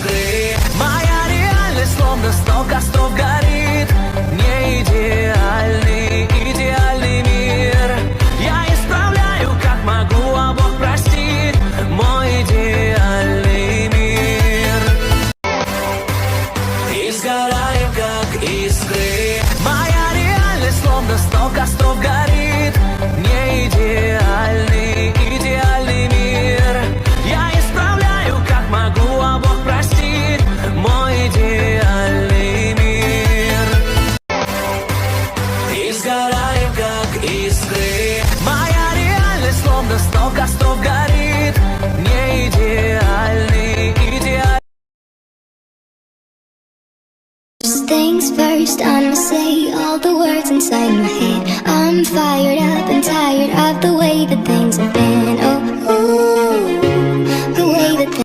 искры. Моя реальность словно 100 костров горит. Не идеальный, идеальный мир. Я исправляю, как могу, а Бог простит. Мой идеальный мир. И сгораем, как искры. Моя реальность словно 100 костров горит. Не идеальный, идеальный мир. Я исправляю, как могу, а Бог простит. Мой идеальный мир. И сгораем, как искры. Моя реальность словно 100 костров горит. Не идеальный, идеальный. First things first, I'ma say all the words inside my head. I'm fired up and tired of the way that